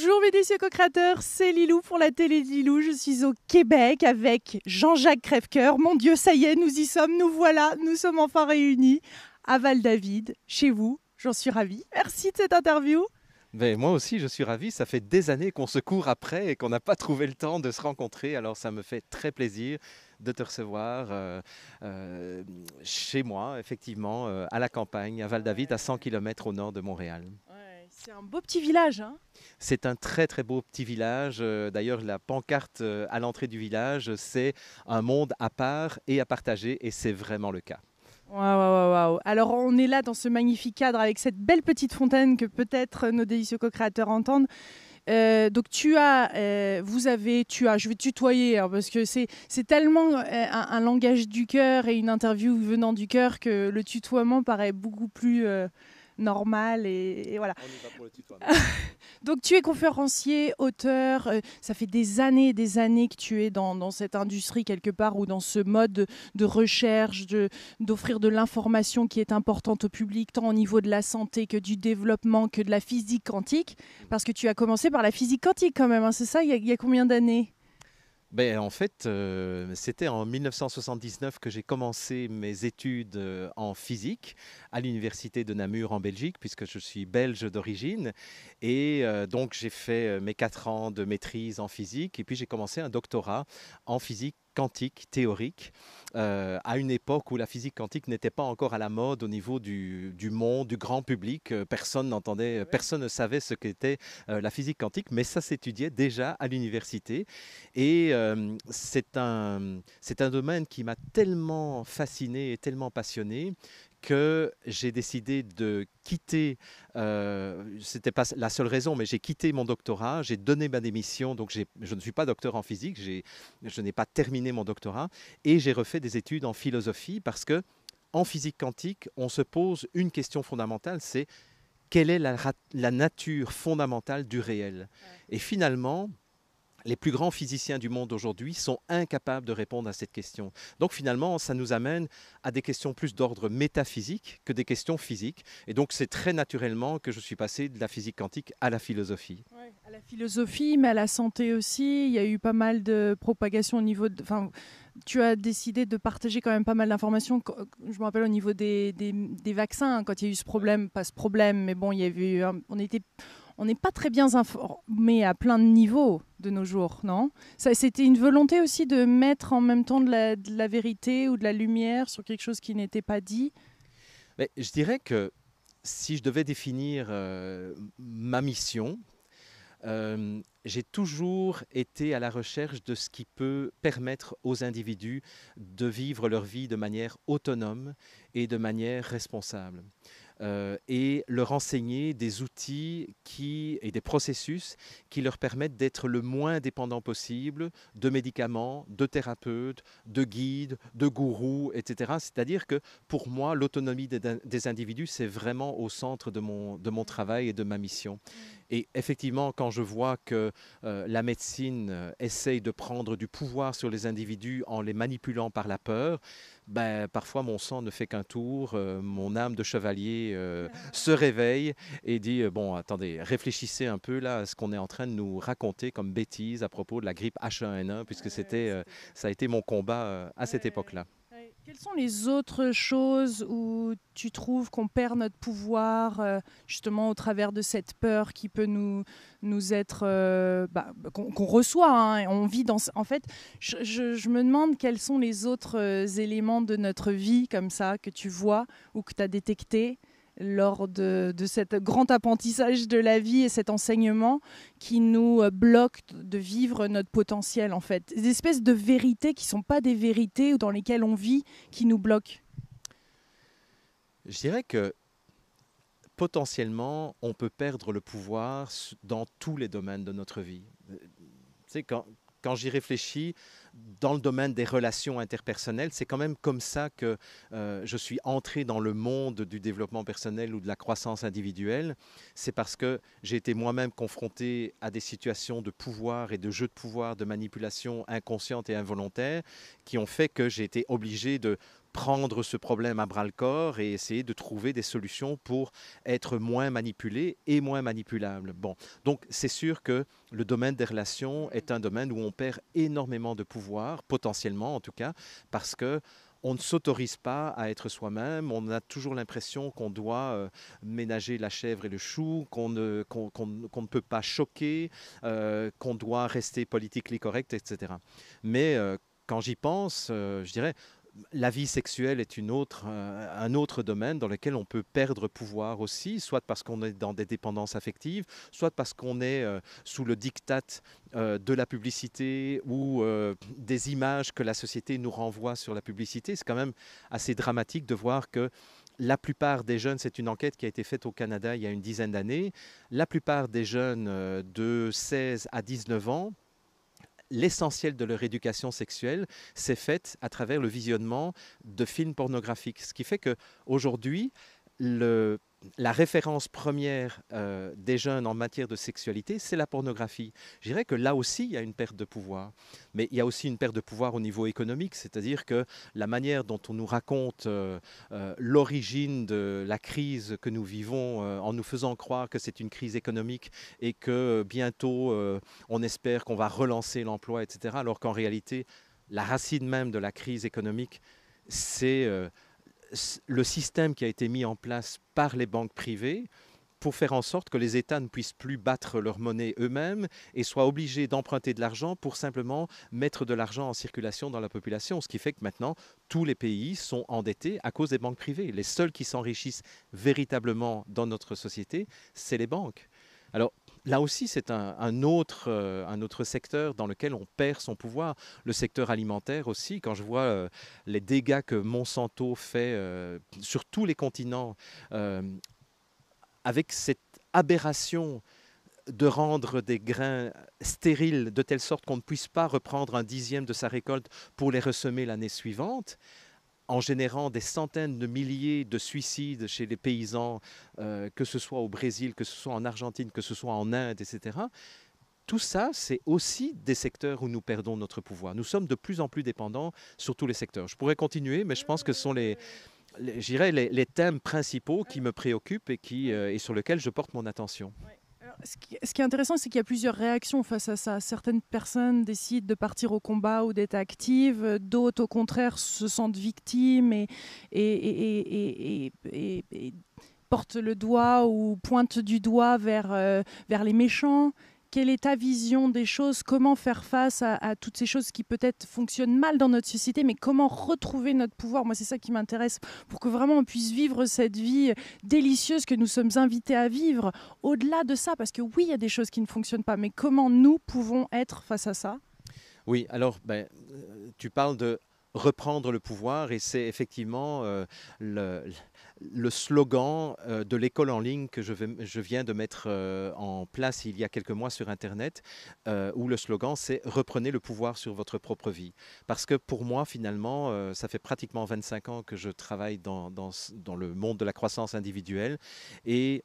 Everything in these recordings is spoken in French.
Bonjour mes délicieux co-créateurs, c'est Lilou pour la télé de Lilou. Je suis au Québec avec Jean-Jacques Crèvecoeur. Mon Dieu, ça y est, nous y sommes, nous voilà, nous sommes enfin réunis à Val-David, chez vous. J'en suis ravie. Merci de cette interview. Ben, moi aussi, je suis ravi. Ça fait des années qu'on se court après et qu'on n'a pas trouvé le temps de se rencontrer. Alors, ça me fait très plaisir de te recevoir euh, chez moi, effectivement, à la campagne, à Val-David, à 100 km au nord de Montréal. Ouais, c'est un beau petit village, hein. C'est un très, très beau petit village. D'ailleurs, la pancarte à l'entrée du village, c'est un monde à part et à partager, et c'est vraiment le cas. Waouh, waouh, waouh. Alors on est là dans ce magnifique cadre avec cette belle petite fontaine que peut-être nos délicieux co-créateurs entendent. Donc je vais tutoyer hein, parce que c'est tellement un langage du cœur et une interview venant du cœur que le tutoiement paraît beaucoup plus normal et voilà. On y va pour le tutoiement. Donc tu es conférencier, auteur, ça fait des années que tu es dans cette industrie quelque part ou dans ce mode de recherche, d'offrir de l'information qui est importante au public, tant au niveau de la santé que du développement, que de la physique quantique, parce que tu as commencé par la physique quantique quand même, hein, c'est ça, il y a combien d'années? Ben, en fait, c'était en 1979 que j'ai commencé mes études en physique à l'université de Namur en Belgique, puisque je suis belge d'origine. Et donc, j'ai fait mes 4 ans de maîtrise en physique, et puis j'ai commencé un doctorat en physique quantique théorique à une époque où la physique quantique n'était pas encore à la mode au niveau du monde, du grand public. Personne n'entendait, personne ne savait ce qu'était la physique quantique, mais ça s'étudiait déjà à l'université. Et c'est un domaine qui m'a tellement fasciné et tellement passionné que j'ai décidé de quitter, c'était pas la seule raison, mais j'ai quitté mon doctorat, j'ai donné ma démission, donc je ne suis pas docteur en physique, je n'ai pas terminé mon doctorat, et j'ai refait des études en philosophie parce que en physique quantique, on se pose une question fondamentale, c'est quelle est la nature fondamentale du réel? Et finalement, les plus grands physiciens du monde aujourd'hui sont incapables de répondre à cette question. Donc finalement, ça nous amène à des questions plus d'ordre métaphysique que des questions physiques. Et donc c'est très naturellement que je suis passé de la physique quantique à la philosophie. Ouais, à la philosophie, mais à la santé aussi. Il y a eu pas mal de propagation au niveau de. Enfin, tu as décidé de partager quand même pas mal d'informations. Je me rappelle au niveau des vaccins, hein, quand il y a eu ce problème, pas ce problème, mais bon, il y avait eu on n'est pas très bien informé à plein de niveaux de nos jours, non? Ça, c'était une volonté aussi de mettre en même temps de la vérité ou de la lumière sur quelque chose qui n'était pas dit. Mais je dirais que si je devais définir ma mission, j'ai toujours été à la recherche de ce qui peut permettre aux individus de vivre leur vie de manière autonome et de manière responsable. Et leur enseigner des outils et des processus qui leur permettent d'être le moins dépendants possible de médicaments, de thérapeutes, de guides, de gourous, etc. C'est-à-dire que pour moi, l'autonomie des individus, c'est vraiment au centre de mon travail et de ma mission. Et effectivement, quand je vois que la médecine essaye de prendre du pouvoir sur les individus en les manipulant par la peur, ben, parfois mon sang ne fait qu'un tour, mon âme de chevalier se réveille et dit bon, attendez, réfléchissez un peu là à ce qu'on est en train de nous raconter comme bêtises à propos de la grippe H1N1, puisque ça a été mon combat à cette époque-là. Ouais. Quelles sont les autres choses où tu trouves qu'on perd notre pouvoir, justement au travers de cette peur qui peut nous être, qu'on reçoit, hein, et on vit dans. En fait, je me demande quels sont les autres éléments de notre vie comme ça que tu vois ou que tu as détecté lors de cet grand apprentissage de la vie et cet enseignement qui nous bloque de vivre notre potentiel en fait. Des espèces de vérités qui ne sont pas des vérités ou dans lesquelles on vit qui nous bloquent. Je dirais que potentiellement, on peut perdre le pouvoir dans tous les domaines de notre vie. Tu sais, quand j'y réfléchis, dans le domaine des relations interpersonnelles, c'est quand même comme ça que je suis entré dans le monde du développement personnel ou de la croissance individuelle. C'est parce que j'ai été moi-même confronté à des situations de pouvoir et de jeux de pouvoir, de manipulation inconsciente et involontaire, qui ont fait que j'ai été obligé de prendre ce problème à bras-le-corps et essayer de trouver des solutions pour être moins manipulé et moins manipulable. Bon, donc c'est sûr que le domaine des relations est un domaine où on perd énormément de pouvoir, potentiellement en tout cas, parce que on ne s'autorise pas à être soi-même, on a toujours l'impression qu'on doit ménager la chèvre et le chou, qu'on ne peut pas choquer, qu'on doit rester politiquement correct, etc. Mais quand j'y pense, je dirais, la vie sexuelle est un autre domaine dans lequel on peut perdre pouvoir aussi, soit parce qu'on est dans des dépendances affectives, soit parce qu'on est sous le diktat de la publicité ou des images que la société nous renvoie sur la publicité. C'est quand même assez dramatique de voir que la plupart des jeunes, c'est une enquête qui a été faite au Canada il y a une dizaine d'années, la plupart des jeunes de 16 à 19 ans, l'essentiel de leur éducation sexuelle s'est faite à travers le visionnement de films pornographiques. Ce qui fait qu'aujourd'hui, la référence première des jeunes en matière de sexualité, c'est la pornographie. Je dirais que là aussi, il y a une perte de pouvoir. Mais il y a aussi une perte de pouvoir au niveau économique, c'est-à-dire que la manière dont on nous raconte l'origine de la crise que nous vivons en nous faisant croire que c'est une crise économique et que bientôt, on espère qu'on va relancer l'emploi, etc., alors qu'en réalité, la racine même de la crise économique, c'est le système qui a été mis en place par les banques privées pour faire en sorte que les États ne puissent plus battre leur monnaie eux-mêmes et soient obligés d'emprunter de l'argent pour simplement mettre de l'argent en circulation dans la population. Ce qui fait que maintenant, tous les pays sont endettés à cause des banques privées. Les seuls qui s'enrichissent véritablement dans notre société, c'est les banques. Alors, là aussi, c'est un autre secteur dans lequel on perd son pouvoir. Le secteur alimentaire aussi, quand je vois les dégâts que Monsanto fait sur tous les continents, avec cette aberration de rendre des grains stériles de telle sorte qu'on ne puisse pas reprendre un dixième de sa récolte pour les ressemer l'année suivante, en générant des centaines de milliers de suicides chez les paysans, que ce soit au Brésil, que ce soit en Argentine, que ce soit en Inde, etc. Tout ça, c'est aussi des secteurs où nous perdons notre pouvoir. Nous sommes de plus en plus dépendants sur tous les secteurs. Je pourrais continuer, mais je pense que ce sont je dirais les thèmes principaux qui me préoccupent et sur lesquels je porte mon attention. Alors, ce qui est intéressant, c'est qu'il y a plusieurs réactions face à ça. Certaines personnes décident de partir au combat ou d'être actives, d'autres, au contraire, se sentent victimes et portent le doigt ou pointent du doigt vers les méchants. Quelle est ta vision des choses? Comment faire face à toutes ces choses qui peut-être fonctionnent mal dans notre société, mais comment retrouver notre pouvoir? Moi, c'est ça qui m'intéresse, pour que vraiment on puisse vivre cette vie délicieuse que nous sommes invités à vivre. Au-delà de ça, parce que oui, il y a des choses qui ne fonctionnent pas, mais comment nous pouvons être face à ça? Oui, alors tu parles de reprendre le pouvoir et c'est effectivement le slogan de l'école en ligne que je viens de mettre en place il y a quelques mois sur Internet, où le slogan c'est reprenez le pouvoir sur votre propre vie. Parce que pour moi, finalement, ça fait pratiquement 25 ans que je travaille dans le monde de la croissance individuelle et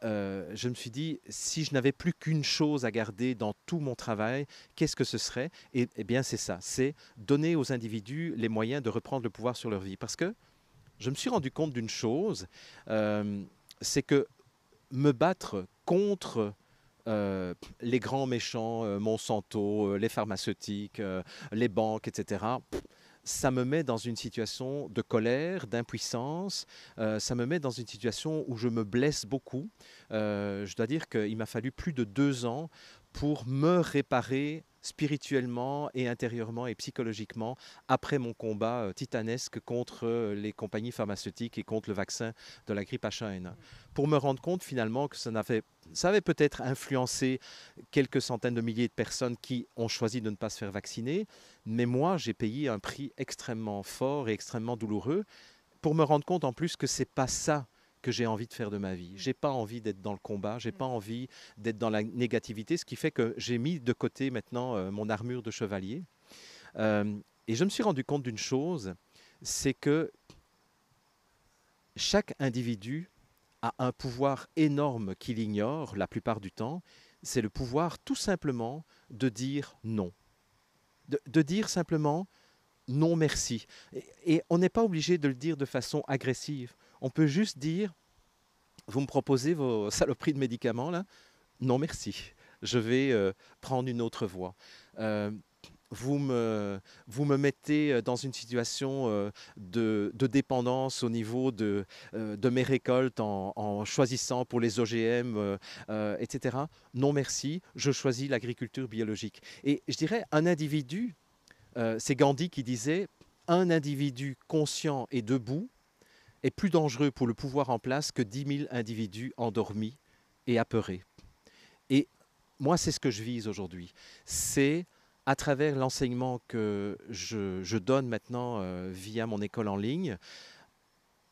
je me suis dit, si je n'avais plus qu'une chose à garder dans tout mon travail, qu'est-ce que ce serait? Eh bien, c'est ça, c'est donner aux individus les moyens de reprendre le pouvoir sur leur vie. Parce que je me suis rendu compte d'une chose, c'est que me battre contre les grands méchants, Monsanto, les pharmaceutiques, les banques, etc., ça me met dans une situation de colère, d'impuissance, ça me met dans une situation où je me blesse beaucoup. Je dois dire qu'il m'a fallu plus de 2 ans pour me réparer spirituellement et intérieurement et psychologiquement après mon combat titanesque contre les compagnies pharmaceutiques et contre le vaccin de la grippe H1N1. Pour me rendre compte finalement que ça avait peut-être influencé quelques centaines de milliers de personnes qui ont choisi de ne pas se faire vacciner, mais moi j'ai payé un prix extrêmement fort et extrêmement douloureux pour me rendre compte en plus que c'est pas ça que j'ai envie de faire de ma vie. J'ai pas envie d'être dans le combat, j'ai pas envie d'être dans la négativité, ce qui fait que j'ai mis de côté maintenant mon armure de chevalier. Et je me suis rendu compte d'une chose, c'est que chaque individu a un pouvoir énorme qu'il ignore la plupart du temps, c'est le pouvoir tout simplement de dire non. De dire simplement non merci. Et on n'est pas obligé de le dire de façon agressive. On peut juste dire, vous me proposez vos saloperies de médicaments là? Non merci. Je vais prendre une autre voie. Euh, vous me mettez dans une situation de dépendance au niveau de mes récoltes en choisissant pour les OGM, etc. Non merci, je choisis l'agriculture biologique. Et je dirais un individu, c'est Gandhi qui disait, un individu conscient et debout est plus dangereux pour le pouvoir en place que 10 000 individus endormis et apeurés. Et moi, c'est ce que je vise aujourd'hui. C'est à travers l'enseignement que je donne maintenant via mon école en ligne,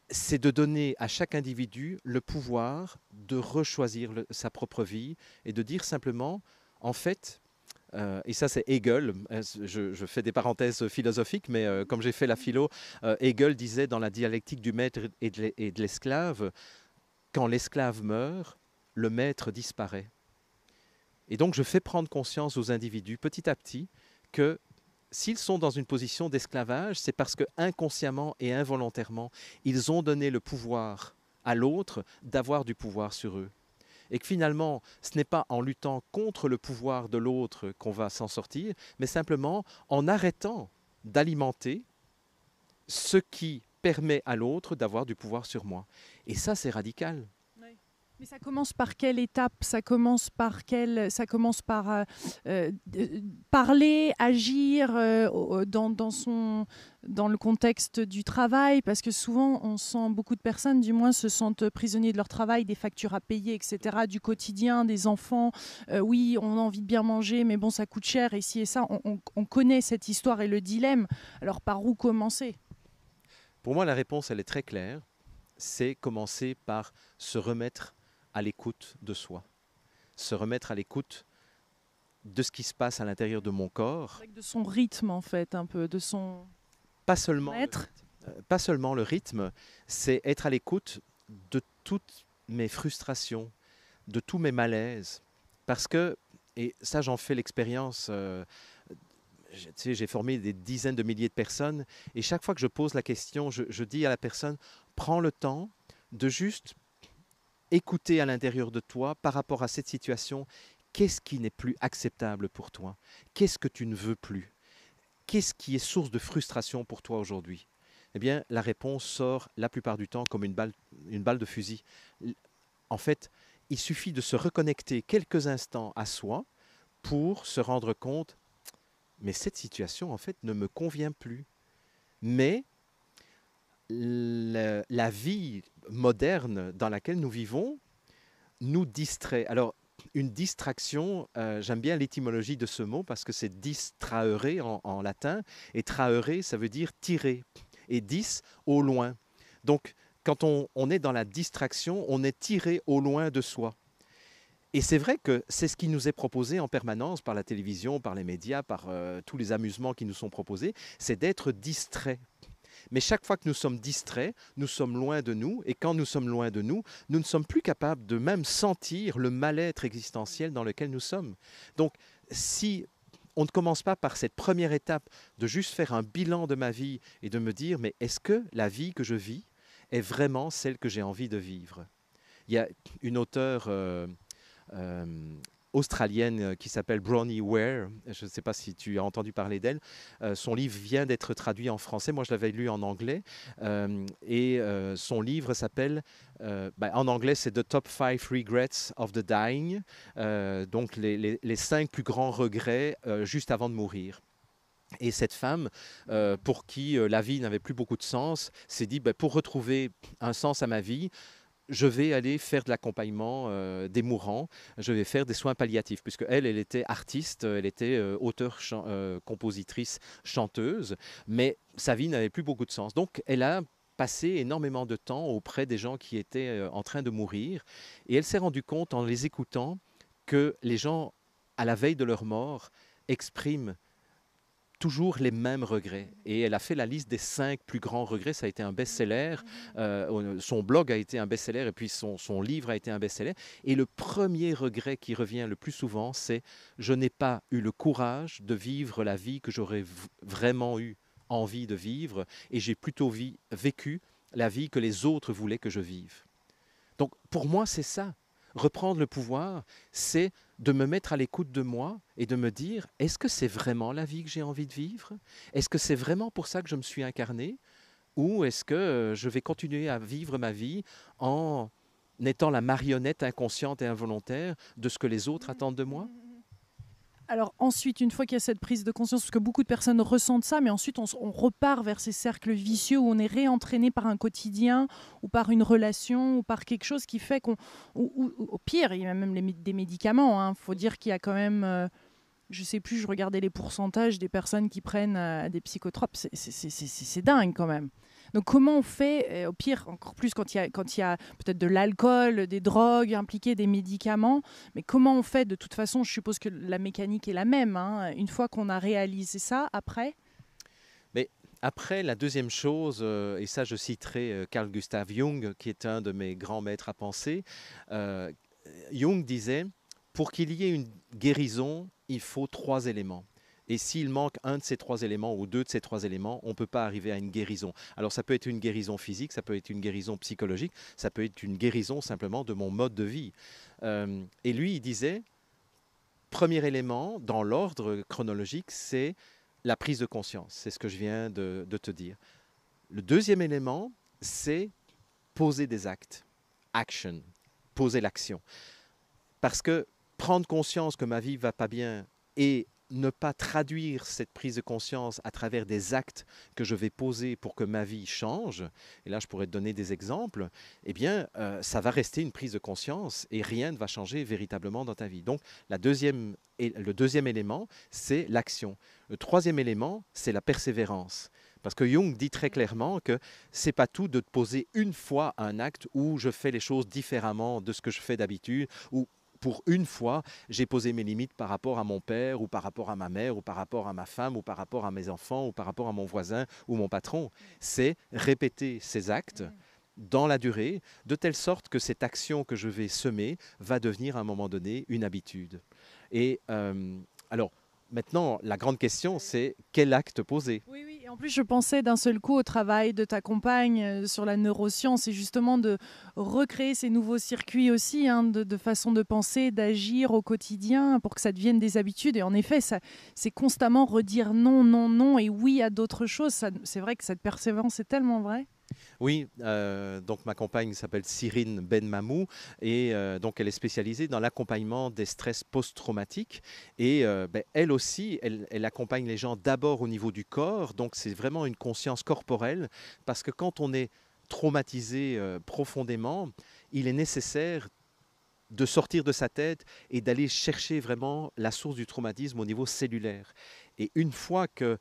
c'est de donner à chaque individu le pouvoir de rechoisir sa propre vie et de dire simplement, en fait, et ça c'est Hegel, je fais des parenthèses philosophiques, mais comme j'ai fait la philo, Hegel disait dans la dialectique du maître et de l'esclave, quand l'esclave meurt, le maître disparaît. Et donc, je fais prendre conscience aux individus petit à petit que s'ils sont dans une position d'esclavage, c'est parce que inconsciemment et involontairement, ils ont donné le pouvoir à l'autre d'avoir du pouvoir sur eux. Et que finalement, ce n'est pas en luttant contre le pouvoir de l'autre qu'on va s'en sortir, mais simplement en arrêtant d'alimenter ce qui permet à l'autre d'avoir du pouvoir sur moi. Et ça, c'est radical. Mais ça commence par quelle étape? Ça commence par parler, agir dans le contexte du travail, parce que souvent on sent, beaucoup de personnes du moins se sentent prisonniers de leur travail, des factures à payer, etc., du quotidien, des enfants. Oui, on a envie de bien manger, mais bon, ça coûte cher, et ci et ça. On connaît cette histoire et le dilemme. Alors par où commencer? Pour moi, la réponse, elle est très claire. C'est commencer par se remettre à l'écoute de soi, se remettre à l'écoute de ce qui se passe à l'intérieur de mon corps. De son rythme, en fait, un peu, de son pas seulement être. Pas seulement le rythme, c'est être à l'écoute de toutes mes frustrations, de tous mes malaises. Parce que, et ça j'en fais l'expérience, j'ai formé des dizaines de milliers de personnes, et chaque fois que je pose la question, je dis à la personne, prends le temps de juste écouter à l'intérieur de toi par rapport à cette situation, qu'est-ce qui n'est plus acceptable pour toi? Qu'est-ce que tu ne veux plus? Qu'est-ce qui est source de frustration pour toi aujourd'hui? Eh bien, la réponse sort la plupart du temps comme une balle de fusil. En fait, il suffit de se reconnecter quelques instants à soi pour se rendre compte, mais cette situation, en fait, ne me convient plus. Mais la vie moderne dans laquelle nous vivons nous distrait. Alors, une distraction, j'aime bien l'étymologie de ce mot parce que c'est distraere en latin, et traere, ça veut dire tirer, et dis, au loin. Donc, quand on est dans la distraction, on est tiré au loin de soi. Et c'est vrai que c'est ce qui nous est proposé en permanence par la télévision, par les médias, par tous les amusements qui nous sont proposés, c'est d'être distrait. Mais chaque fois que nous sommes distraits, nous sommes loin de nous. Et quand nous sommes loin de nous, nous ne sommes plus capables de même sentir le mal-être existentiel dans lequel nous sommes. Donc, si on ne commence pas par cette première étape de juste faire un bilan de ma vie et de me dire, mais est-ce que la vie que je vis est vraiment celle que j'ai envie de vivre? Il y a une auteure australienne qui s'appelle Bronnie Ware. Je ne sais pas si tu as entendu parler d'elle. Son livre vient d'être traduit en français. Moi, je l'avais lu en anglais. Son livre s'appelle, en anglais, c'est The Top 5 Regrets of the Dying. Donc, les 5 plus grands regrets juste avant de mourir. Et cette femme, pour qui la vie n'avait plus beaucoup de sens, s'est dit, pour retrouver un sens à ma vie, je vais aller faire de l'accompagnement des mourants, je vais faire des soins palliatifs, puisque elle était artiste, elle était auteure, compositrice, chanteuse, mais sa vie n'avait plus beaucoup de sens. Donc elle a passé énormément de temps auprès des gens qui étaient en train de mourir, et elle s'est rendue compte en les écoutant que les gens, à la veille de leur mort, expriment toujours les mêmes regrets. Et elle a fait la liste des 5 plus grands regrets. Ça a été un best-seller. Son blog a été un best-seller et puis son livre a été un best-seller. Et le premier regret qui revient le plus souvent, c'est « Je n'ai pas eu le courage de vivre la vie que j'aurais vraiment eu envie de vivre et j'ai plutôt vécu la vie que les autres voulaient que je vive. Donc pour moi, c'est ça. Reprendre le pouvoir, c'est de me mettre à l'écoute de moi et de me dire, est-ce que c'est vraiment la vie que j'ai envie de vivre? Est-ce que c'est vraiment pour ça que je me suis incarné? Ou est-ce que je vais continuer à vivre ma vie en étant la marionnette inconsciente et involontaire de ce que les autres attendent de moi? Alors ensuite, une fois qu'il y a cette prise de conscience, parce que beaucoup de personnes ressentent ça, mais ensuite on repart vers ces cercles vicieux où on est réentraîné par un quotidien ou par une relation ou par quelque chose qui fait qu'on... Ou au pire, il y a même des médicaments. Il faut dire qu'il y a quand même... je sais plus, je regardais les pourcentages des personnes qui prennent des psychotropes. C'est dingue quand même. Donc comment on fait, au pire, encore plus quand il y a peut-être de l'alcool, des drogues impliquées, des médicaments, mais comment on fait? De toute façon, je suppose que la mécanique est la même. Une fois qu'on a réalisé ça, après? Mais après, la deuxième chose, et ça je citerai Carl Gustav Jung, qui est un de mes grands maîtres à penser, Jung disait, pour qu'il y ait une guérison, il faut 3 éléments. Et s'il manque un de ces 3 éléments ou 2 de ces 3 éléments, on ne peut pas arriver à une guérison. Alors ça peut être une guérison physique, ça peut être une guérison psychologique, ça peut être une guérison simplement de mon mode de vie. Et lui, il disait, premier élément dans l'ordre chronologique, c'est la prise de conscience. C'est ce que je viens de te dire. Le deuxième élément, c'est poser des actes. Action. Poser l'action. Parce que prendre conscience que ma vie ne va pas bien et ne pas traduire cette prise de conscience à travers des actes que je vais poser pour que ma vie change, et là je pourrais te donner des exemples, eh bien ça va rester une prise de conscience et rien ne va changer véritablement dans ta vie. Donc le deuxième élément, c'est l'action. Le troisième élément, c'est la persévérance. Parce que Jung dit très clairement que c'est pas tout de te poser une fois un acte où je fais les choses différemment de ce que je fais d'habitude, ou pour une fois, j'ai posé mes limites par rapport à mon père, ou par rapport à ma mère, ou par rapport à ma femme, ou par rapport à mes enfants, ou par rapport à mon voisin ou mon patron. C'est répéter ces actes dans la durée, de telle sorte que cette action que je vais semer va devenir à un moment donné une habitude. Et alors, maintenant, la grande question, c'est quel acte poser? Oui, oui. Et en plus, je pensais d'un seul coup au travail de ta compagne sur la neuroscience et justement de recréer ces nouveaux circuits aussi, de façon de penser, d'agir au quotidien pour que ça devienne des habitudes. Et en effet, c'est constamment redire non, non, non et oui à d'autres choses. C'est vrai que cette persévérance est tellement vraie. Oui, donc ma compagne s'appelle Cyrine Benmamou et donc elle est spécialisée dans l'accompagnement des stress post-traumatiques et elle aussi, elle accompagne les gens d'abord au niveau du corps, donc c'est vraiment une conscience corporelle parce que quand on est traumatisé profondément, il est nécessaire de sortir de sa tête et d'aller chercher vraiment la source du traumatisme au niveau cellulaire. Et une fois que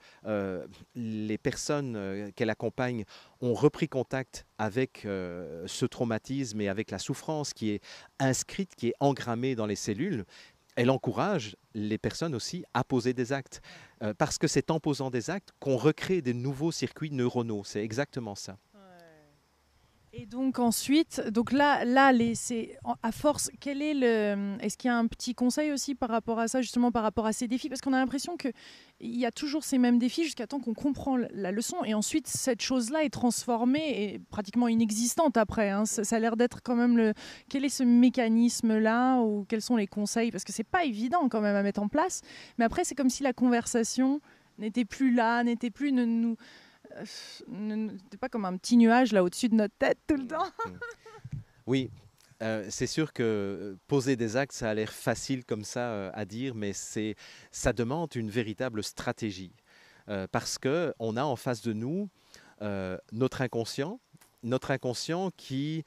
les personnes qu'elle accompagne ont repris contact avec ce traumatisme et avec la souffrance qui est inscrite, qui est engrammée dans les cellules, elle encourage les personnes aussi à poser des actes. Parce que c'est en posant des actes qu'on recrée des nouveaux circuits neuronaux. C'est exactement ça. Et donc ensuite, donc là, à force, est-ce qu'il y a un petit conseil aussi par rapport à ça, justement par rapport à ces défis? Parce qu'on a l'impression qu'il y a toujours ces mêmes défis jusqu'à temps qu'on comprend la leçon. Et ensuite, cette chose-là est transformée et pratiquement inexistante après. Ça a l'air d'être quand même Quel est ce mécanisme-là ou quels sont les conseils? Parce que c'est pas évident quand même à mettre en place. Mais après, c'est comme si la conversation n'était plus là, n'était plus... C'était pas comme un petit nuage là au-dessus de notre tête tout le temps. Oui, c'est sûr que poser des actes, ça a l'air facile comme ça à dire, mais ça demande une véritable stratégie. Parce qu'on a en face de nous notre inconscient qui,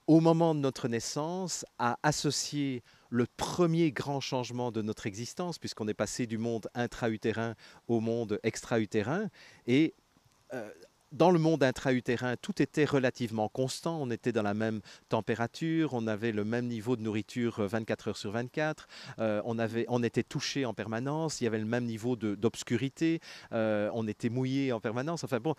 au moment de notre naissance, a associé le premier grand changement de notre existence, puisqu'on est passé du monde intra-utérin au monde extra-utérin. Et dans le monde intra-utérin, tout était relativement constant. On était dans la même température, on avait le même niveau de nourriture 24 heures sur 24, on était touché en permanence, il y avait le même niveau d'obscurité, on était mouillé en permanence. Enfin bon,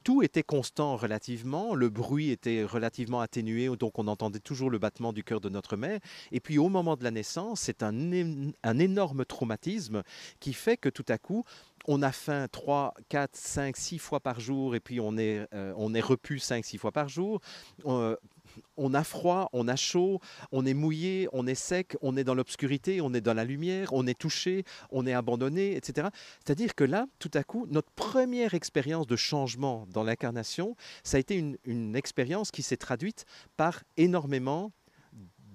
tout était constant relativement, le bruit était relativement atténué, donc on entendait toujours le battement du cœur de notre mère. Et puis au moment de la naissance, c'est un énorme traumatisme qui fait que tout à coup, on a faim 3, 4, 5, 6 fois par jour et puis on est repu 5, 6 fois par jour. On a froid, on a chaud, on est mouillé, on est sec, on est dans l'obscurité, on est dans la lumière, on est touché, on est abandonné, etc. C'est-à-dire que là, tout à coup, notre première expérience de changement dans l'incarnation, ça a été une expérience qui s'est traduite par énormément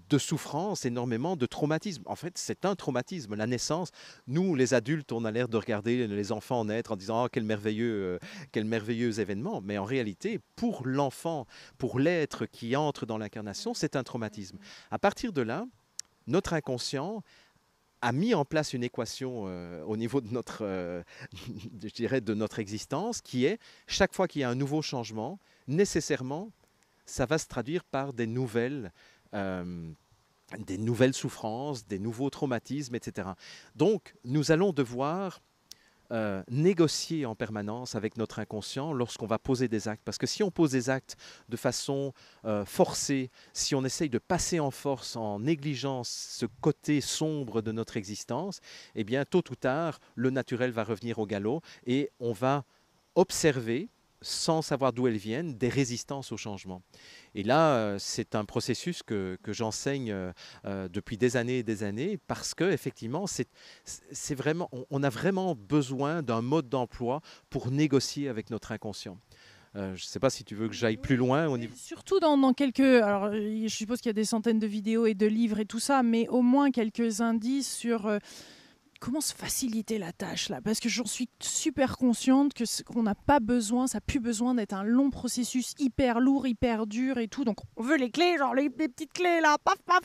de souffrance, énormément de traumatisme. En fait, c'est un traumatisme, la naissance. Nous, les adultes, on a l'air de regarder les enfants naître en disant oh, quel merveilleux événement. Mais en réalité, pour l'enfant, pour l'être qui entre dans l'incarnation, c'est un traumatisme. À partir de là, notre inconscient a mis en place une équation au niveau de notre, je dirais, de notre existence, qui est chaque fois qu'il y a un nouveau changement, nécessairement, ça va se traduire par des nouvelles souffrances, des nouveaux traumatismes, etc. Donc, nous allons devoir négocier en permanence avec notre inconscient lorsqu'on va poser des actes. Parce que si on pose des actes de façon forcée, si on essaye de passer en force, en négligeant ce côté sombre de notre existence, eh bien, tôt ou tard, le naturel va revenir au galop et on va observer, sans savoir d'où elles viennent, des résistances au changement. Et là, c'est un processus que j'enseigne depuis des années et des années, parce qu'effectivement, c'est vraiment, on a vraiment besoin d'un mode d'emploi pour négocier avec notre inconscient. Je ne sais pas si tu veux que j'aille plus loin au niveau... Surtout dans quelques... Alors, je suppose qu'il y a des centaines de vidéos et de livres et tout ça, mais au moins quelques indices sur... comment se faciliter la tâche là? Parce que j'en suis super consciente qu'on n'a pas besoin, ça n'a plus besoin d'être un long processus hyper lourd, hyper dur et tout. Donc on veut les clés, genre les petites clés là, paf, paf.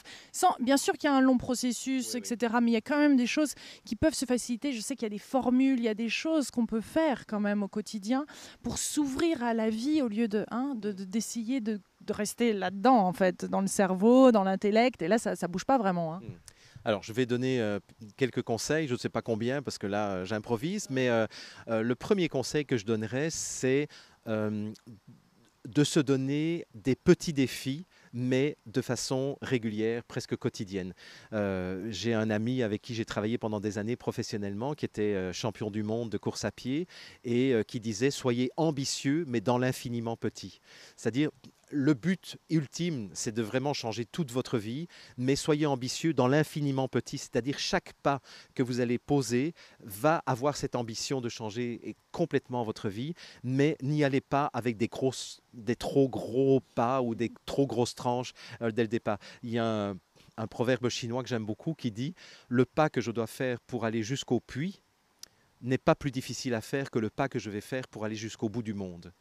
Bien sûr qu'il y a un long processus, etc. Mais il y a quand même des choses qui peuvent se faciliter. Je sais qu'il y a des formules, il y a des choses qu'on peut faire quand même au quotidien pour s'ouvrir à la vie au lieu d'essayer de rester là-dedans, en fait, dans le cerveau, dans l'intellect. Et là, ça ne bouge pas vraiment. Alors, je vais donner quelques conseils, je ne sais pas combien parce que là, j'improvise, mais le premier conseil que je donnerais, c'est de se donner des petits défis, mais de façon régulière, presque quotidienne. J'ai un ami avec qui j'ai travaillé pendant des années professionnellement, qui était champion du monde de course à pied, et qui disait « Soyez ambitieux, mais dans l'infiniment petit ». C'est-à-dire, le but ultime, c'est de vraiment changer toute votre vie, mais soyez ambitieux dans l'infiniment petit, c'est-à-dire chaque pas que vous allez poser va avoir cette ambition de changer complètement votre vie, mais n'y allez pas avec des trop gros pas ou des trop grosses tranches dès le départ. Il y a un proverbe chinois que j'aime beaucoup qui dit « Le pas que je dois faire pour aller jusqu'au puits n'est pas plus difficile à faire que le pas que je vais faire pour aller jusqu'au bout du monde. »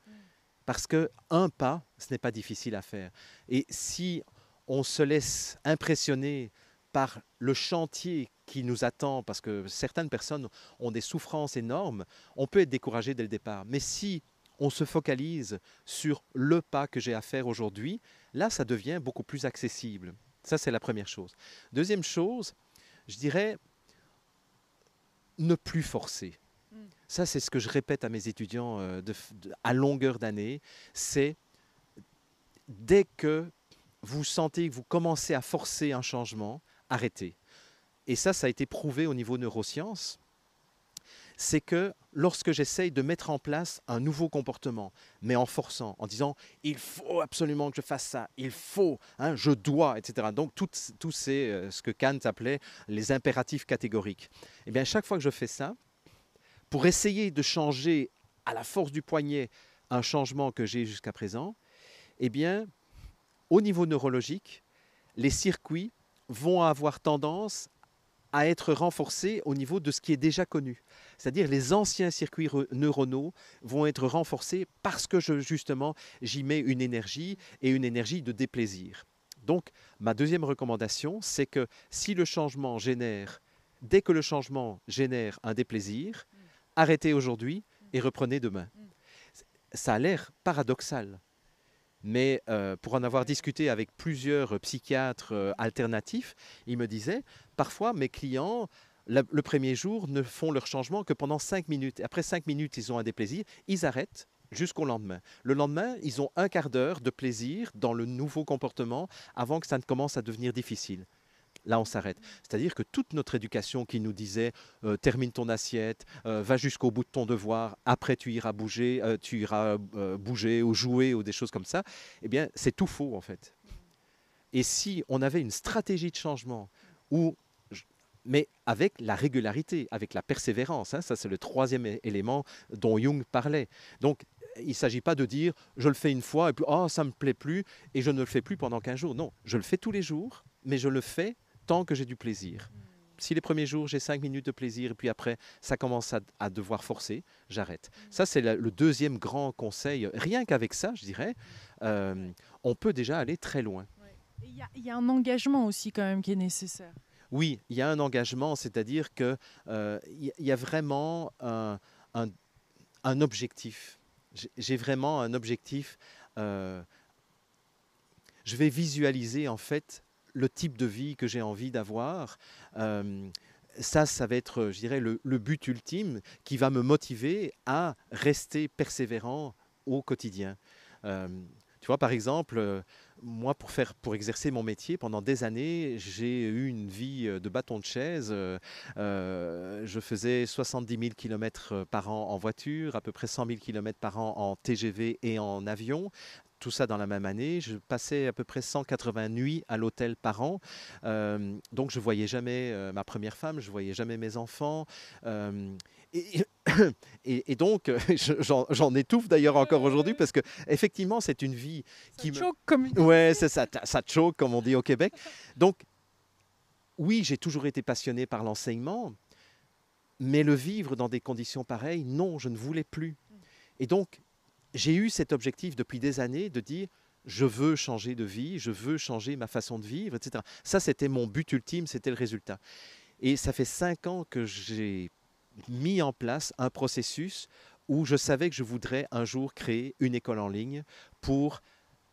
Parce qu'un pas, ce n'est pas difficile à faire. Et si on se laisse impressionner par le chantier qui nous attend, parce que certaines personnes ont des souffrances énormes, on peut être découragé dès le départ. Mais si on se focalise sur le pas que j'ai à faire aujourd'hui, là, ça devient beaucoup plus accessible. Ça, c'est la première chose. Deuxième chose, je dirais ne plus forcer. Ça, c'est ce que je répète à mes étudiants à longueur d'année. C'est dès que vous sentez que vous commencez à forcer un changement, arrêtez. Et ça a été prouvé au niveau neurosciences. C'est que lorsque j'essaye de mettre en place un nouveau comportement, mais en forçant, en disant « il faut absolument que je fasse ça, il faut, hein, je dois, etc. » Donc, tout c'est ce que Kant appelait les impératifs catégoriques. Et bien, chaque fois que je fais ça, pour essayer de changer à la force du poignet un changement que j'ai jusqu'à présent, eh bien, au niveau neurologique, les circuits vont avoir tendance à être renforcés au niveau de ce qui est déjà connu. C'est-à-dire les anciens circuits neuronaux vont être renforcés parce que justement, j'y mets une énergie et une énergie de déplaisir. Donc, ma deuxième recommandation, c'est que si le changement génère, dès que le changement génère un déplaisir, arrêtez aujourd'hui et reprenez demain. Ça a l'air paradoxal, mais pour en avoir discuté avec plusieurs psychiatres alternatifs, ils me disaient, parfois mes clients, le premier jour, ne font leur changement que pendant 5 minutes. Après 5 minutes, ils ont un déplaisir, ils arrêtent jusqu'au lendemain. Le lendemain, ils ont un quart d'heure de plaisir dans le nouveau comportement avant que ça ne commence à devenir difficile. là on s'arrête. C'est-à-dire que toute notre éducation qui nous disait termine ton assiette, va jusqu'au bout de ton devoir, après tu iras bouger ou jouer ou des choses comme ça, eh bien c'est tout faux en fait. Et si on avait une stratégie de changement où mais avec la régularité, avec la persévérance, hein, ça c'est le troisième élément dont Jung parlait. Donc il ne s'agit pas de dire je le fais une fois et puis oh ça me plaît plus et je ne le fais plus pendant 15 jours. Non, je le fais tous les jours, mais je le fais tant que j'ai du plaisir. Si les premiers jours j'ai 5 minutes de plaisir et puis après ça commence à devoir forcer, j'arrête. Ça c'est le deuxième grand conseil. Rien qu'avec ça, je dirais, on peut déjà aller très loin. Il y a un engagement aussi quand même qui est nécessaire. Oui, il y a un engagement, c'est-à-dire qu'il y a vraiment un objectif. J'ai vraiment un objectif. Je vais visualiser en fait le type de vie que j'ai envie d'avoir. Ça va être, je dirais, le but ultime qui va me motiver à rester persévérant au quotidien. Tu vois, par exemple, moi, pour exercer mon métier, pendant des années, j'ai eu une vie de bâton de chaise. Je faisais 70 000 km par an en voiture, à peu près 100 000 km par an en TGV et en avion. Tout ça dans la même année. Je passais à peu près 180 nuits à l'hôtel par an. Donc, je ne voyais jamais ma première femme, je ne voyais jamais mes enfants. Et, et donc, j'en étouffe d'ailleurs encore aujourd'hui parce que effectivement, c'est une vie qui me choque comme une... Ouais, c'est ça, ça choque comme on dit au Québec. Donc, oui, j'ai toujours été passionné par l'enseignement, mais le vivre dans des conditions pareilles, non, je ne voulais plus. Et donc, j'ai eu cet objectif depuis des années de dire je veux changer de vie, je veux changer ma façon de vivre, etc. Ça, c'était mon but ultime, c'était le résultat. Et ça fait 5 ans que j'ai mis en place un processus où je savais que je voudrais un jour créer une école en ligne pour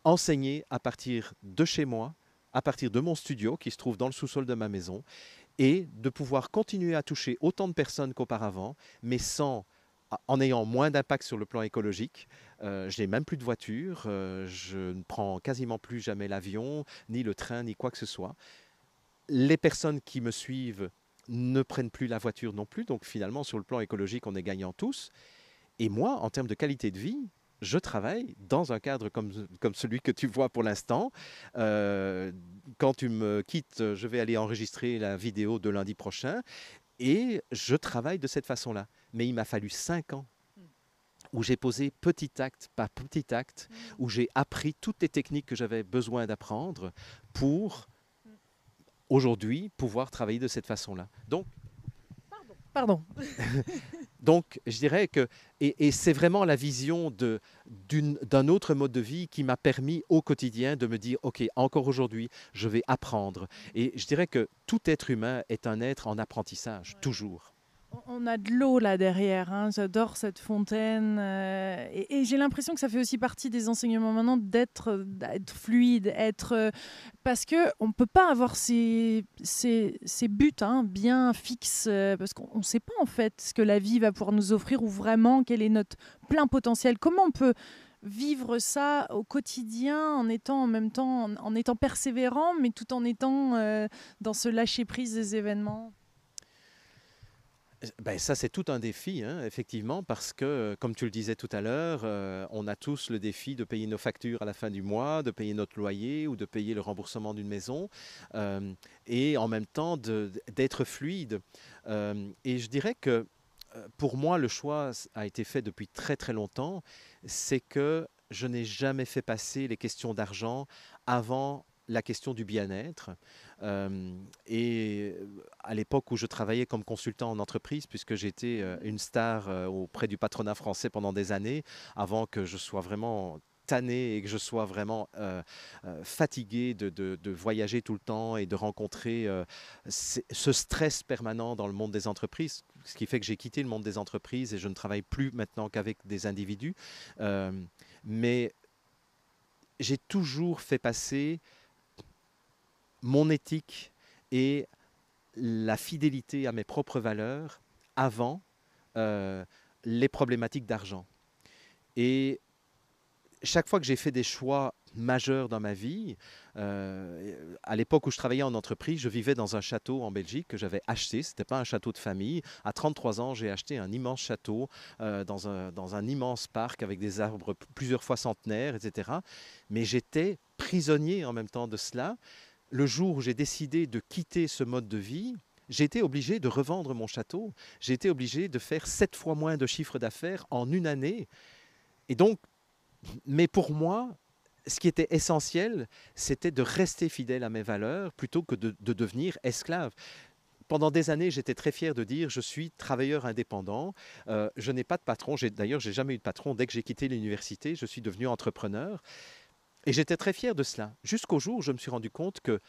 enseigner à partir de chez moi, à partir de mon studio qui se trouve dans le sous-sol de ma maison, et de pouvoir continuer à toucher autant de personnes qu'auparavant, mais en ayant moins d'impact sur le plan écologique. Je n'ai même plus de voiture, je ne prends quasiment plus jamais l'avion, ni le train, ni quoi que ce soit. Les personnes qui me suivent ne prennent plus la voiture non plus, donc finalement sur le plan écologique on est gagnants tous. Et moi, en termes de qualité de vie, je travaille dans un cadre comme celui que tu vois pour l'instant. Quand tu me quittes, je vais aller enregistrer la vidéo de lundi prochain et je travaille de cette façon-là. Mais il m'a fallu 5 ans où j'ai posé petit acte par petit acte, où j'ai appris toutes les techniques que j'avais besoin d'apprendre pour aujourd'hui pouvoir travailler de cette façon-là. Donc, Pardon. Donc, je dirais que, et c'est vraiment la vision d'un autre mode de vie qui m'a permis au quotidien de me dire, OK, encore aujourd'hui, je vais apprendre. Et je dirais que tout être humain est un être en apprentissage, toujours. On a de l'eau là derrière, hein. J'adore cette fontaine et j'ai l'impression que ça fait aussi partie des enseignements maintenant d'être fluide, parce qu'on ne peut pas avoir ces buts bien fixes parce qu'on ne sait pas en fait ce que la vie va pouvoir nous offrir ou vraiment quel est notre plein potentiel. Comment on peut vivre ça au quotidien en étant en même temps en étant persévérant mais tout en étant dans ce lâcher prise des événements? Ben, ça, c'est tout un défi, hein, effectivement, parce que, comme tu le disais tout à l'heure, on a tous le défi de payer nos factures à la fin du mois, de payer notre loyer ou de payer le remboursement d'une maison, et en même temps d'être fluide. Et je dirais que pour moi, le choix a été fait depuis très très longtemps, c'est que je n'ai jamais fait passer les questions d'argent avant la question du bien-être. Et à l'époque où je travaillais comme consultant en entreprise, puisque j'étais une star auprès du patronat français pendant des années, avant que je sois vraiment tanné et que je sois vraiment fatigué de voyager tout le temps et de rencontrer ce stress permanent dans le monde des entreprises, ce qui fait que j'ai quitté le monde des entreprises et je ne travaille plus maintenant qu'avec des individus. Mais j'ai toujours fait passer mon éthique et la fidélité à mes propres valeurs avant les problématiques d'argent. Et chaque fois que j'ai fait des choix majeur dans ma vie. À l'époque où je travaillais en entreprise, je vivais dans un château en Belgique que j'avais acheté. Ce n'était pas un château de famille. À 33 ans, j'ai acheté un immense château dans un immense parc avec des arbres plusieurs fois centenaires, etc. Mais j'étais prisonnier en même temps de cela. Le jour où j'ai décidé de quitter ce mode de vie, j'ai été obligé de revendre mon château. J'ai été obligé de faire 7 fois moins de chiffre d'affaires en une année. Et donc, mais pour moi, ce qui était essentiel, c'était de rester fidèle à mes valeurs plutôt que de devenir esclave. Pendant des années, j'étais très fier de dire je suis travailleur indépendant. Je n'ai pas de patron. D'ailleurs, j'ai jamais eu de patron. Dès que j'ai quitté l'université, je suis devenu entrepreneur. Et j'étais très fier de cela. Jusqu'au jour où je me suis rendu compte que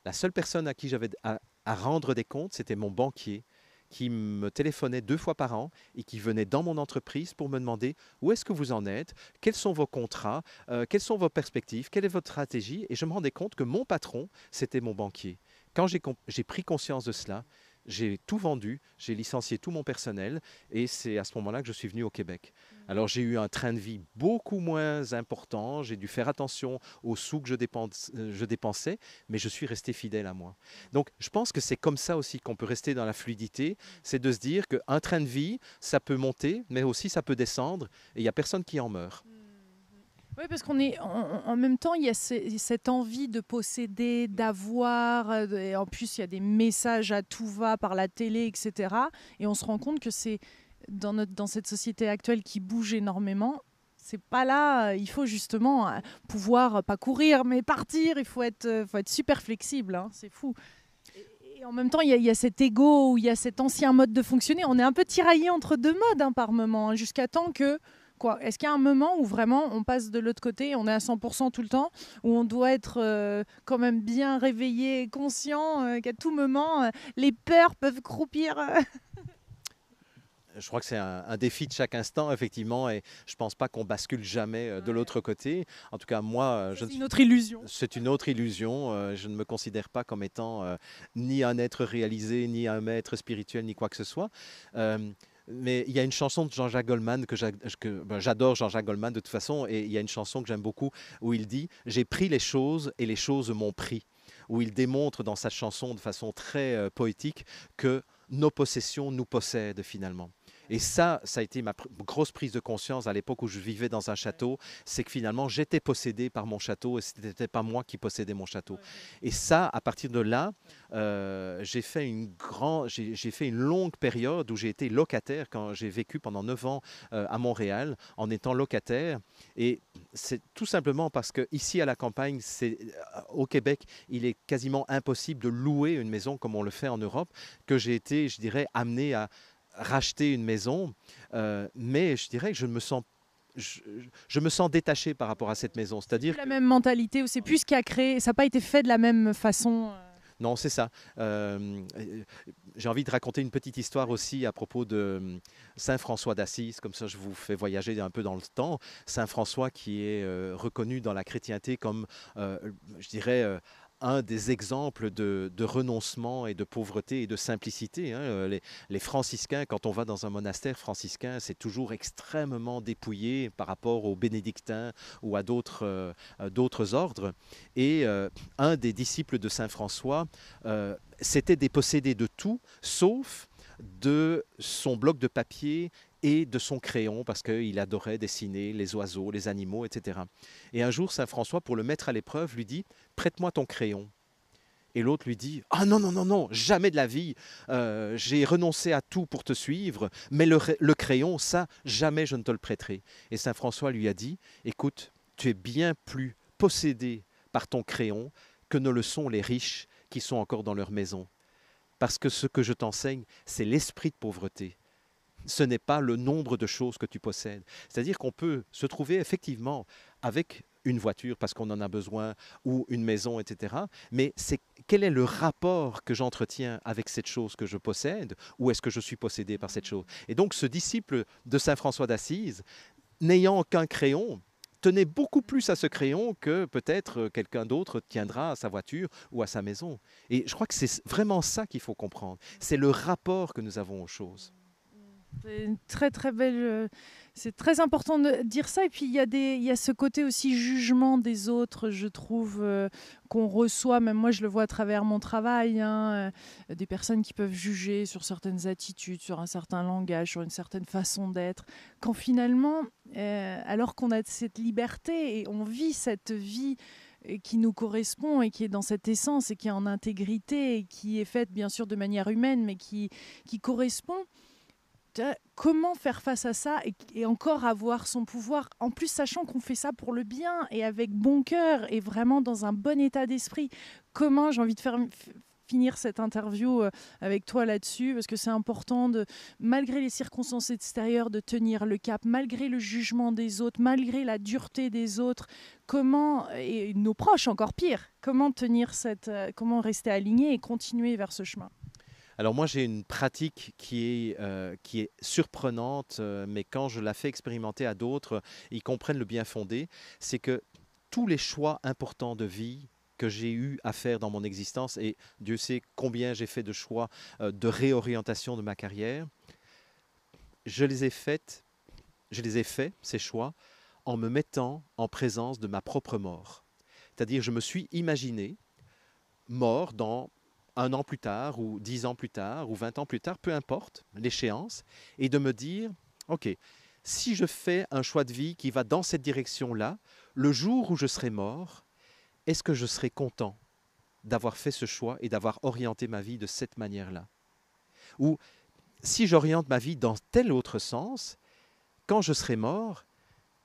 la seule personne à qui j'avais à rendre des comptes, c'était mon banquier qui me téléphonait 2 fois par an et qui venait dans mon entreprise pour me demander où est-ce que vous en êtes, quels sont vos contrats, quelles sont vos perspectives, quelle est votre stratégie. Et je me rendais compte que mon patron, c'était mon banquier. Quand j'ai pris conscience de cela, j'ai tout vendu, j'ai licencié tout mon personnel et c'est à ce moment-là que je suis venu au Québec. Alors j'ai eu un train de vie beaucoup moins important, j'ai dû faire attention aux sous que je dépensais, mais je suis resté fidèle à moi. Donc je pense que c'est comme ça aussi qu'on peut rester dans la fluidité, c'est de se dire qu'un train de vie, ça peut monter, mais aussi ça peut descendre et il n'y a personne qui en meurt. Oui, parce qu'on est en même temps, il y a cette envie de posséder, d'avoir, et en plus il y a des messages à tout va par la télé, etc. Et on se rend compte que c'est dans cette société actuelle qui bouge énormément. C'est pas là, il faut justement pouvoir, pas courir, mais partir, faut être super flexible, hein, c'est fou. Et en même temps, il y a cet ego, il y a cet ancien mode de fonctionner. On est un peu tiraillé entre deux modes hein, par moment, hein, jusqu'à temps que est-ce qu'il y a un moment où vraiment on passe de l'autre côté, on est à 100% tout le temps, où on doit être quand même bien réveillé, conscient qu'à tout moment, les peurs peuvent croupir Je crois que c'est un défi de chaque instant, effectivement, et je ne pense pas qu'on bascule jamais de l'autre côté. En tout cas, moi, c'est une autre illusion. C'est une autre illusion. Je ne me considère pas comme étant ni un être réalisé, ni un maître spirituel, ni quoi que ce soit. Mais il y a une chanson de Jean-Jacques Goldman j'adore Jean-Jacques Goldman de toute façon, et il y a une chanson que j'aime beaucoup où il dit « J'ai pris les choses et les choses m'ont pris », où il démontre dans sa chanson de façon très poétique que nos possessions nous possèdent finalement. Et ça a été ma grosse prise de conscience à l'époque où je vivais dans un château, c'est que finalement j'étais possédé par mon château et ce n'était pas moi qui possédais mon château. Et ça, à partir de là, j'ai fait une longue période où j'ai été locataire, quand j'ai vécu pendant 9 ans à Montréal en étant locataire. Et c'est tout simplement parce qu'ici à la campagne, au Québec, il est quasiment impossible de louer une maison comme on le fait en Europe, que j'ai été, je dirais, amené à racheter une maison, mais je dirais que je me sens détaché par rapport à cette maison. C'est-à-dire la même mentalité, ou c'est plus ce qui a créé, ça n'a pas été fait de la même façon. Non, c'est ça. J'ai envie de raconter une petite histoire aussi à propos de Saint François d'Assise, comme ça je vous fais voyager un peu dans le temps. Saint François qui est reconnu dans la chrétienté comme, je dirais, un des exemples de renoncement et de pauvreté et de simplicité. Hein. Les franciscains, quand on va dans un monastère franciscain, c'est toujours extrêmement dépouillé par rapport aux bénédictins ou à d'autres ordres. Et un des disciples de Saint François s'était dépossédé de tout, sauf de son bloc de papier et de son crayon, parce qu'il adorait dessiner les oiseaux, les animaux, etc. Et un jour, Saint François, pour le mettre à l'épreuve, lui dit « Prête-moi ton crayon ». Et l'autre lui dit « Ah non, non, non, non, jamais de la vie, j'ai renoncé à tout pour te suivre, mais le crayon, ça, jamais je ne te le prêterai. » Et Saint François lui a dit « Écoute, tu es bien plus possédé par ton crayon que ne le sont les riches qui sont encore dans leur maison. Parce que ce que je t'enseigne, c'est l'esprit de pauvreté. Ce n'est pas le nombre de choses que tu possèdes. » C'est-à-dire qu'on peut se trouver effectivement avec une voiture parce qu'on en a besoin ou une maison, etc. Mais quel est le rapport que j'entretiens avec cette chose que je possède, ou est-ce que je suis possédé par cette chose? Et donc ce disciple de Saint François d'Assise, n'ayant qu'un crayon, tenait beaucoup plus à ce crayon que peut-être quelqu'un d'autre tiendra à sa voiture ou à sa maison. Et je crois que c'est vraiment ça qu'il faut comprendre. C'est le rapport que nous avons aux choses. C'est une très très belle. C'est très important de dire ça. Et puis il y a ce côté aussi jugement des autres, je trouve, qu'on reçoit. Même moi, je le vois à travers mon travail. Hein, des personnes qui peuvent juger sur certaines attitudes, sur un certain langage, sur une certaine façon d'être. Quand finalement, alors qu'on a cette liberté et on vit cette vie qui nous correspond et qui est dans cette essence et qui est en intégrité et qui est faite bien sûr de manière humaine, mais qui correspond. Comment faire face à ça et encore avoir son pouvoir, en plus sachant qu'on fait ça pour le bien et avec bon cœur et vraiment dans un bon état d'esprit. Comment, j'ai envie de finir cette interview avec toi là-dessus, parce que c'est important, malgré les circonstances extérieures, de tenir le cap, malgré le jugement des autres, malgré la dureté des autres, comment, et nos proches encore pire, comment comment rester aligné et continuer vers ce chemin. Alors moi, j'ai une pratique qui est surprenante, mais quand je la fais expérimenter à d'autres, ils comprennent le bien fondé. C'est que tous les choix importants de vie que j'ai eu à faire dans mon existence, et Dieu sait combien j'ai fait de choix de réorientation de ma carrière, je les ai faits, ces choix, en me mettant en présence de ma propre mort. C'est-à-dire, je me suis imaginé mort dans 1 an plus tard, ou 10 ans plus tard, ou 20 ans plus tard, peu importe l'échéance, et de me dire, OK, si je fais un choix de vie qui va dans cette direction-là, le jour où je serai mort, est-ce que je serai content d'avoir fait ce choix et d'avoir orienté ma vie de cette manière-là? Ou si j'oriente ma vie dans tel autre sens, quand je serai mort,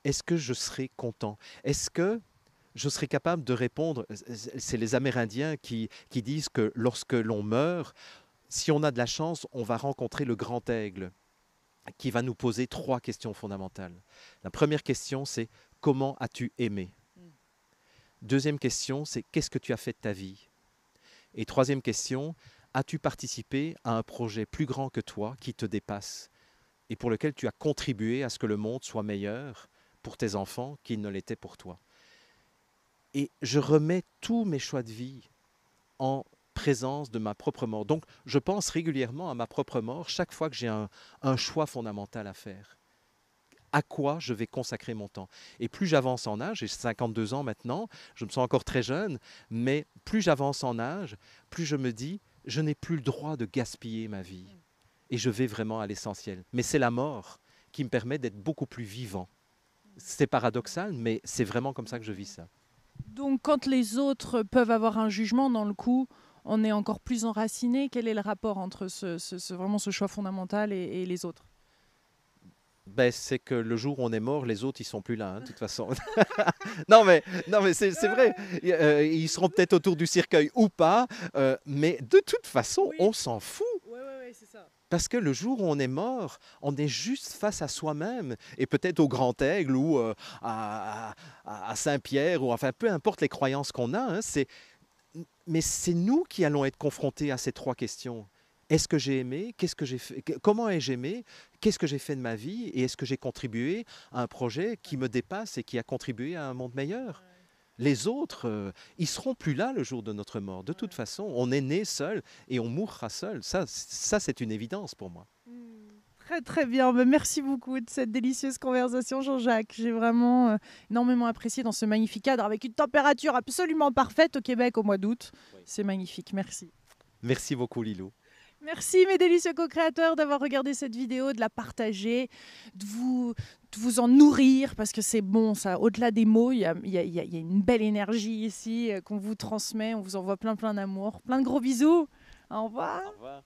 est-ce que je serai content? Est-ce que je serais capable de répondre, c'est les Amérindiens qui disent que lorsque l'on meurt, si on a de la chance, on va rencontrer le grand aigle qui va nous poser 3 questions fondamentales. La première question, c'est comment as-tu aimé? Deuxième question, c'est qu'est-ce que tu as fait de ta vie? Et troisième question, as-tu participé à un projet plus grand que toi qui te dépasse et pour lequel tu as contribué à ce que le monde soit meilleur pour tes enfants qu'il ne l'était pour toi? Et je remets tous mes choix de vie en présence de ma propre mort. Donc, je pense régulièrement à ma propre mort chaque fois que j'ai un choix fondamental à faire. À quoi je vais consacrer mon temps? Et plus j'avance en âge, j'ai 52 ans maintenant, je me sens encore très jeune, mais plus j'avance en âge, plus je me dis, je n'ai plus le droit de gaspiller ma vie. Et je vais vraiment à l'essentiel. Mais c'est la mort qui me permet d'être beaucoup plus vivant. C'est paradoxal, mais c'est vraiment comme ça que je vis ça. Donc, quand les autres peuvent avoir un jugement, dans le coup, on est encore plus enraciné. Quel est le rapport entre vraiment ce choix fondamental et les autres? Ben, c'est que le jour où on est mort, les autres, ils sont plus là, hein, de toute façon. non, mais c'est vrai. Ils seront peut-être autour du cercueil ou pas, mais de toute façon, oui. On s'en fout. Ouais, c'est ça. Parce que le jour où on est mort, on est juste face à soi-même, et peut-être au Grand Aigle ou à Saint-Pierre, ou enfin peu importe les croyances qu'on a, hein, mais c'est nous qui allons être confrontés à ces 3 questions. Est-ce que j'ai aimé? Qu'est-ce que j'ai fait? Comment ai-je aimé? Qu'est-ce que j'ai fait de ma vie? Et est-ce que j'ai contribué à un projet qui me dépasse et qui a contribué à un monde meilleur? Les autres, ils seront plus là le jour de notre mort. De toute façon, on est né seul et on mourra seul. Ça c'est une évidence pour moi. Très très bien, merci beaucoup de cette délicieuse conversation, Jean-Jacques. J'ai vraiment énormément apprécié dans ce magnifique cadre avec une température absolument parfaite au Québec au mois d'août. Oui. C'est magnifique, merci. Merci beaucoup Lilou. Merci mes délicieux co-créateurs d'avoir regardé cette vidéo, de la partager, de vous en nourrir parce que c'est bon ça. Au-delà des mots, il y a une belle énergie ici qu'on vous transmet. On vous envoie plein d'amour. Plein de gros bisous. Au revoir. Au revoir.